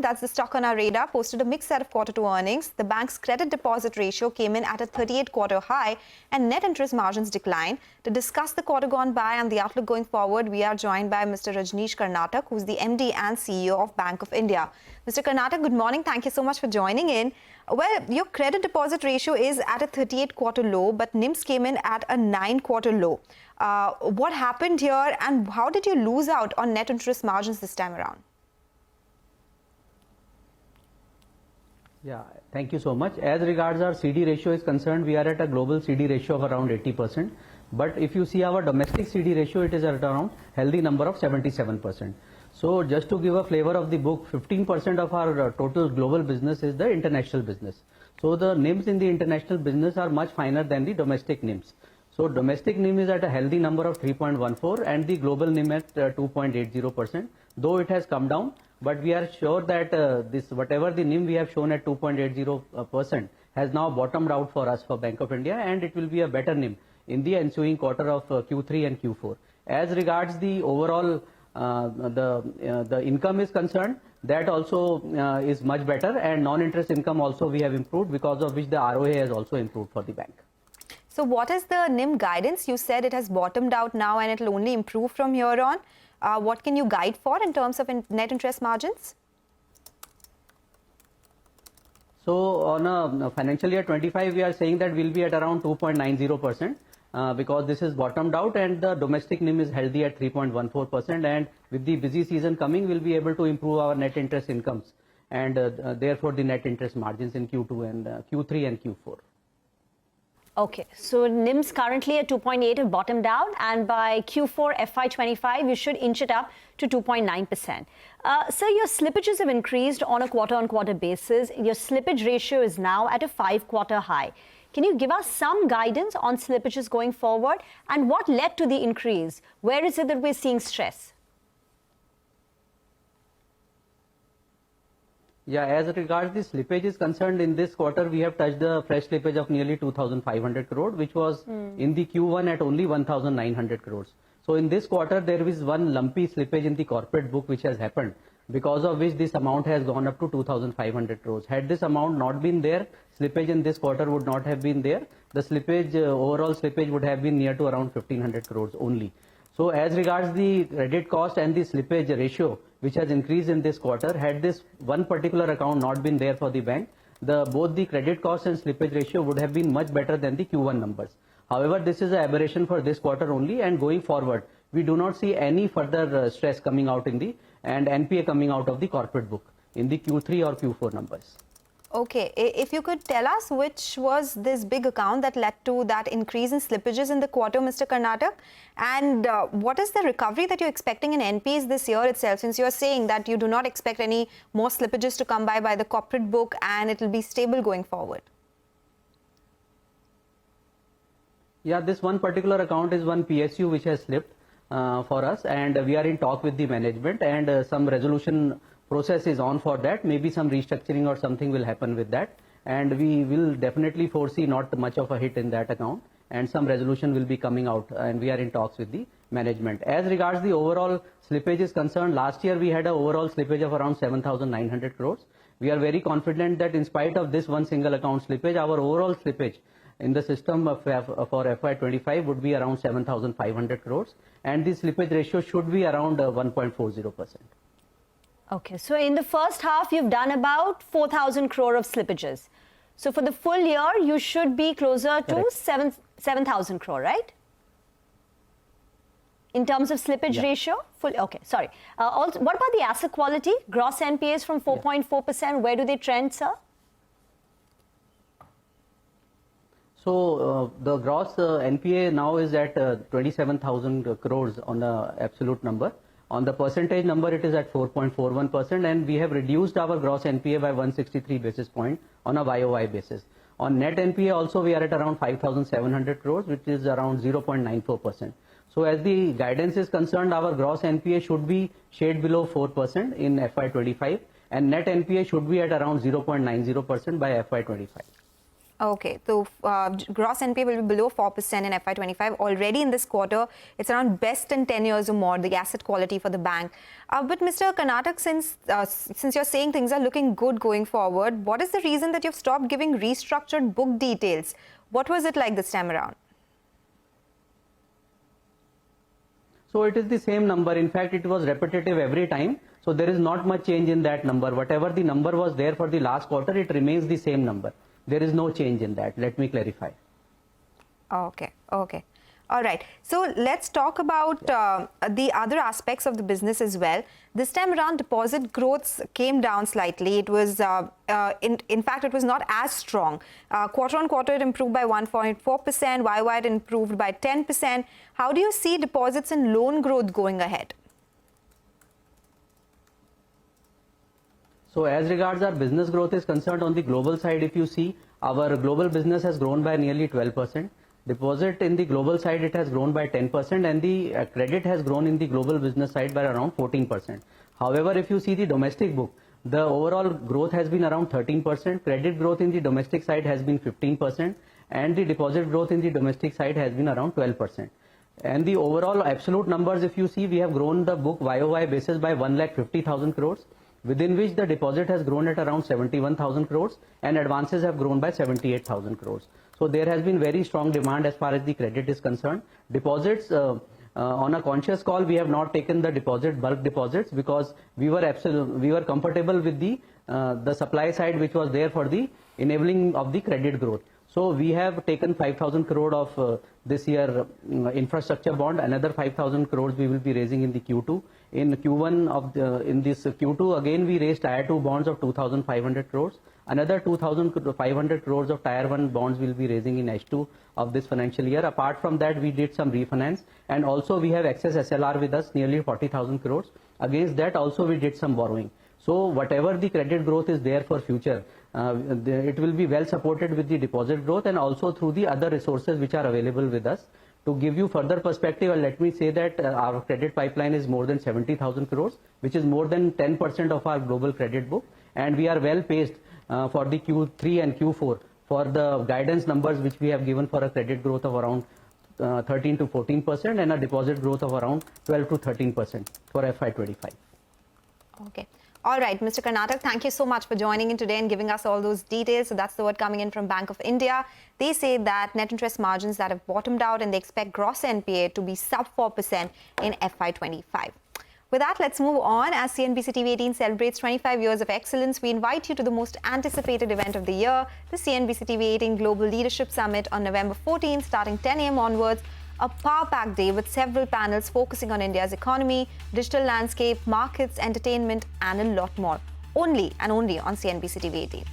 that's the stock on our radar, posted a mixed set of quarter two earnings. The bank's credit deposit ratio came in at a 38-quarter high and net interest margins declined. To discuss the quarter gone by and the outlook going forward, we are joined by Mr. Rajneesh Karnatak, who's the MD and CEO of Bank of India. Mr. Karnatak, good morning. Thank you so much for joining in. Well, your credit deposit ratio is at a 38-quarter low, but NIMs came in at a 9-quarter low. What happened here and how did you lose out on net interest margins this time around? Yeah, thank you so much. As regards our CD ratio is concerned, we are at a global CD ratio of around 80%. But if you see our domestic CD ratio, it is at around healthy number of 77%. So just to give a flavor of the book, 15% of our total global business is the international business. So the NIMs in the international business are much finer than the domestic NIMs. So domestic NIM is at a healthy number of 3.14 and the global NIM at 2.80%. Though it has come down, but we are sure that whatever the NIM we have shown at 2.80% has now bottomed out for us for Bank of India, and it will be a better NIM in the ensuing quarter of Q3 and Q4. As regards the overall the income is concerned, that also is much better, and non-interest income also we have improved, because of which the ROA has also improved for the bank. So what is the NIM guidance? You said it has bottomed out now and it will only improve from here on. What can you guide for in terms of net interest margins? So on a financial year 25, we are saying that we'll be at around 2.90%. Because this is bottomed out and the domestic NIM is healthy at 3.14%, and with the busy season coming, we'll be able to improve our net interest incomes and therefore the net interest margins in Q2 and Q3 and Q4. Okay, so NIMs currently at 2.8 have bottomed out, and by Q4 FY25, you should inch it up to 2.9%. So your slippages have increased on a quarter-on-quarter basis. Your slippage ratio is now at a 5-quarter high. Can you give us some guidance on slippages going forward, and what led to the increase? Where is it that we're seeing stress? Yeah, as regards the slippage is concerned, in this quarter we have touched the fresh slippage of nearly 2,500 crore, which was in the Q1 at only 1,900 crores. So in this quarter there is one lumpy slippage in the corporate book which has happened, because of which this amount has gone up to 2,500 crores. Had this amount not been there, slippage in this quarter would not have been there. The slippage, overall slippage would have been near to around 1,500 crores only. So as regards the credit cost and the slippage ratio, which has increased in this quarter, had this one particular account not been there for the bank, both the credit cost and slippage ratio would have been much better than the Q1 numbers. However, this is an aberration for this quarter only, and going forward, we do not see any further stress coming out and NPA coming out of the corporate book in the Q3 or Q4 numbers. Okay, if you could tell us which was this big account that led to that increase in slippages in the quarter, Mr. Karnatak, and what is the recovery that you're expecting in NPAs this year itself, since you're saying that you do not expect any more slippages to come by the corporate book and it will be stable going forward? Yeah, this one particular account is one PSU which has slipped for us, and we are in talk with the management, and some resolution process is on for that. Maybe some restructuring or something will happen with that, and we will definitely foresee not much of a hit in that account, and some resolution will be coming out, and we are in talks with the management. As regards the overall slippage is concerned, last year we had an overall slippage of around 7,900 crores. We are very confident that in spite of this one single account slippage, our overall slippage in the system for FY25 would be around 7,500 crores, and the slippage ratio should be around 1.40%. Okay, so in the first half, you've done about 4,000 crore of slippages. So for the full year, you should be closer to 7,000 crore, right? In terms of slippage ratio? Okay, sorry. Also, what about the asset quality? Gross NPAs from 4.4%, where do they trend, sir? So the gross NPA now is at 27,000 crores on the absolute number. On the percentage number, it is at 4.41%, and we have reduced our gross NPA by 163 basis points on a YoY basis. On net NPA also, we are at around 5,700 crores, which is around 0.94%. So as the guidance is concerned, our gross NPA should be shade below 4% in FY25, and net NPA should be at around 0.90% by FY25. Okay, so gross NPA will be below 4% in FY25. Already in this quarter, it's around best in 10 years or more, the asset quality for the bank. But Mr. Karnatak, since you're saying things are looking good going forward, what is the reason that you've stopped giving restructured book details? What was it like this time around? So it is the same number. In fact, it was repetitive every time. So there is not much change in that number. Whatever the number was there for the last quarter, it remains the same number. There is no change in that. Let me clarify. Okay. All right. So let's talk about the other aspects of the business as well. This time around, deposit growths came down slightly. It was, in fact, it was not as strong. Quarter on quarter, it improved by 1.4%. YoY, it improved by 10%. How do you see deposits and loan growth going ahead? So as regards our business growth is concerned, on the global side, if you see, our global business has grown by nearly 12%. Deposit in the global side, it has grown by 10%, and the credit has grown in the global business side by around 14%. However, if you see the domestic book, the overall growth has been around 13%. Credit growth in the domestic side has been 15%, and the deposit growth in the domestic side has been around 12%. And the overall absolute numbers, if you see, we have grown the book YoY basis by 1,50,000 crores. Within which the deposit has grown at around 71,000 crores and advances have grown by 78,000 crores. So there has been very strong demand as far as the credit is concerned. Deposits, on a conscious call, we have not taken the bulk deposits because we were comfortable with the supply side which was there for the enabling of the credit growth. So we have taken 5,000 crore of this year infrastructure bond. Another 5,000 crores we will be raising in the Q2. In Q1 in this Q2 again we raised Tier 2 bonds of 2,500 crores. Another 2,500 crores of Tier 1 bonds will be raising in H2 of this financial year. Apart from that, we did some refinance, and also we have excess SLR with us, nearly 40,000 crores. Against that also we did some borrowing. So whatever the credit growth is there for future, it will be well supported with the deposit growth and also through the other resources which are available with us. To give you further perspective, let me say that our credit pipeline is more than 70,000 crores, which is more than 10% of our global credit book, and we are well paced for the Q3 and Q4 for the guidance numbers which we have given for a credit growth of around 13 to 14% and a deposit growth of around 12 to 13% for FY25. Okay. All right, Mr. Karnatak, thank you so much for joining in today and giving us all those details. So that's the word coming in from Bank of India. They say that net interest margins that have bottomed out and they expect gross NPA to be sub 4% in FY25. With that, let's move on. As CNBC-TV18 celebrates 25 years of excellence, we invite you to the most anticipated event of the year, the CNBC-TV18 Global Leadership Summit on November 14, starting 10 a.m. onwards. A power-packed day with several panels focusing on India's economy, digital landscape, markets, entertainment, and a lot more. Only and only on CNBC-TV18.